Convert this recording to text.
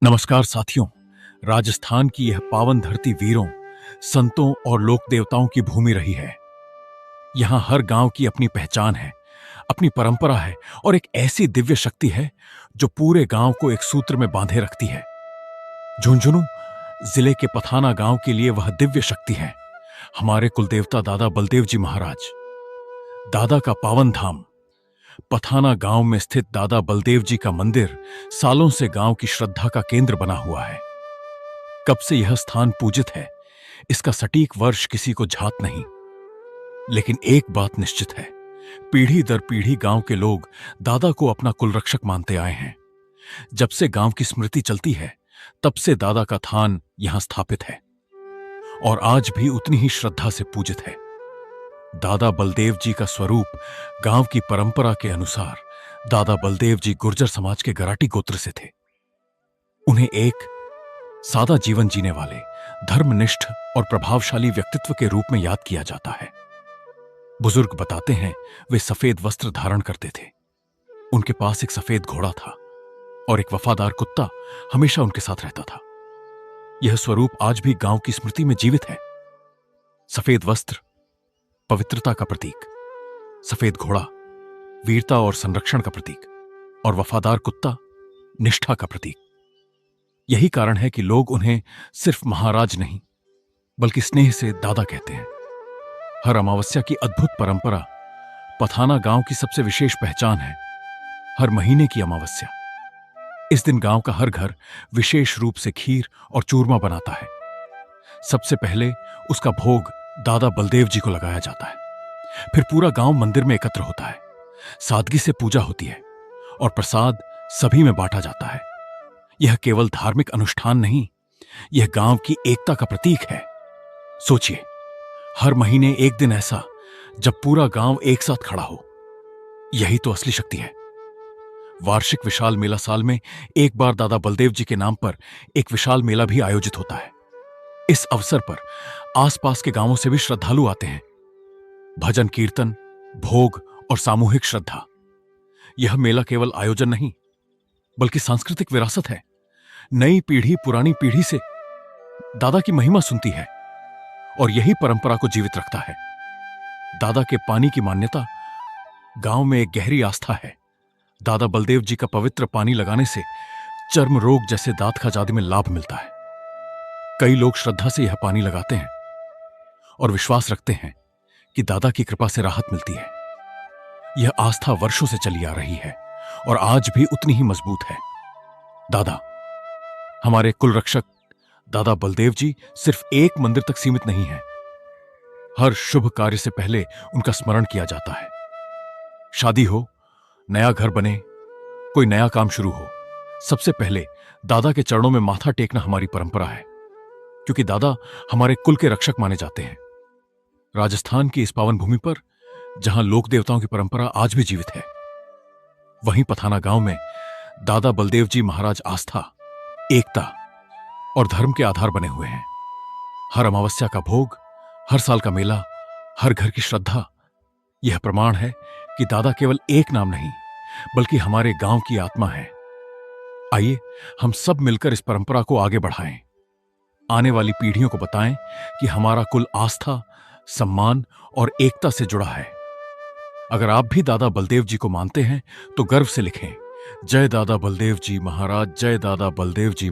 नमस्कार साथियों। राजस्थान की यह पावन धरती वीरों, संतों और लोक देवताओं की भूमि रही है। यहां हर गांव की अपनी पहचान है, अपनी परंपरा है और एक ऐसी दिव्य शक्ति है जो पूरे गांव को एक सूत्र में बांधे रखती है। झुंझुनू जिले के पथाना गांव के लिए वह दिव्य शक्ति है हमारे कुलदेवता दादा बलदेव जी महाराज। दादा का पावन धाम पथाना गांव में स्थित दादा बलदेव जी का मंदिर सालों से गांव की श्रद्धा का केंद्र बना हुआ है। कब से यह स्थान पूजित है, इसका सटीक वर्ष किसी को झात नहीं, लेकिन एक बात निश्चित है, पीढ़ी दर पीढ़ी गांव के लोग दादा को अपना कुलरक्षक मानते आए हैं। जब से गांव की स्मृति चलती है, तब से दादा का थान यहां स्थापित है और आज भी उतनी ही श्रद्धा से पूजित है। दादा बलदेव जी का स्वरूप गांव की परंपरा के अनुसार दादा बलदेव जी गुर्जर समाज के गराटी गोत्र से थे। उन्हें एक सादा जीवन जीने वाले, धर्मनिष्ठ और प्रभावशाली व्यक्तित्व के रूप में याद किया जाता है। बुजुर्ग बताते हैं वे सफेद वस्त्र धारण करते थे। उनके पास एक सफेद घोड़ा था और एक वफादार कुत्ता हमेशा उनके साथ रहता था। यह स्वरूप आज भी गांव की स्मृति में जीवित है। सफेद वस्त्र पवित्रता का प्रतीक, सफेद घोड़ा वीरता और संरक्षण का प्रतीक और वफादार कुत्ता निष्ठा का प्रतीक। यही कारण है कि लोग उन्हें सिर्फ महाराज नहीं बल्कि स्नेह से दादा कहते हैं। हर अमावस्या की अद्भुत परंपरा पथाना गांव की सबसे विशेष पहचान है। हर महीने की अमावस्या, इस दिन गांव का हर घर विशेष रूप से खीर और चूरमा बनाता है। सबसे पहले उसका भोग दादा बलदेव जी को लगाया जाता है। फिर पूरा गांव मंदिर में एकत्र होता है, सादगी से पूजा होती है और प्रसाद सभी में बांटा जाता है। यह केवल धार्मिक अनुष्ठान नहीं, यह गांव की एकता का प्रतीक है। सोचिए, हर महीने एक दिन ऐसा जब पूरा गांव एक साथ खड़ा हो। यही तो असली शक्ति है। वार्षिक विशाल मेला साल में एक बार दादा बलदेव जी के नाम पर एक विशाल मेला भी आयोजित होता है। इस अवसर पर आसपास के गांवों से भी श्रद्धालु आते हैं। भजन कीर्तन, भोग और सामूहिक श्रद्धा। यह मेला केवल आयोजन नहीं बल्कि सांस्कृतिक विरासत है। नई पीढ़ी पुरानी पीढ़ी से दादा की महिमा सुनती है और यही परंपरा को जीवित रखता है। दादा के पानी की मान्यता गांव में एक गहरी आस्था है। दादा बलदेव जी का पवित्र पानी लगाने से चर्म रोग जैसे दांत खज आदि में लाभ मिलता है। कई लोग श्रद्धा से यह पानी लगाते हैं और विश्वास रखते हैं कि दादा की कृपा से राहत मिलती है। यह आस्था वर्षों से चली आ रही है और आज भी उतनी ही मजबूत है। दादा, हमारे कुल रक्षक दादा बलदेव जी सिर्फ एक मंदिर तक सीमित नहीं है। हर शुभ कार्य से पहले उनका स्मरण किया जाता है। शादी हो, नया घर बने, कोई नया काम शुरू हो, सबसे पहले दादा के चरणों में माथा टेकना हमारी परंपरा है, क्योंकि दादा हमारे कुल के रक्षक माने जाते हैं। राजस्थान की इस पावन भूमि पर जहां लोक देवताओं की परंपरा आज भी जीवित है, वहीं पथाना गांव में दादा बलदेव जी महाराज आस्था, एकता और धर्म के आधार बने हुए हैं। हर अमावस्या का भोग, हर साल का मेला, हर घर की श्रद्धा, यह प्रमाण है कि दादा केवल एक नाम नहीं बल्कि हमारे गांव की आत्मा है। आइए हम सब मिलकर इस परंपरा को आगे बढ़ाएं, आने वाली पीढ़ियों को बताएं कि हमारा कुल आस्था, सम्मान और एकता से जुड़ा है। अगर आप भी दादा बलदेव जी को मानते हैं तो गर्व से लिखें, जय दादा बलदेव जी महाराज, जय दादा बलदेव जी।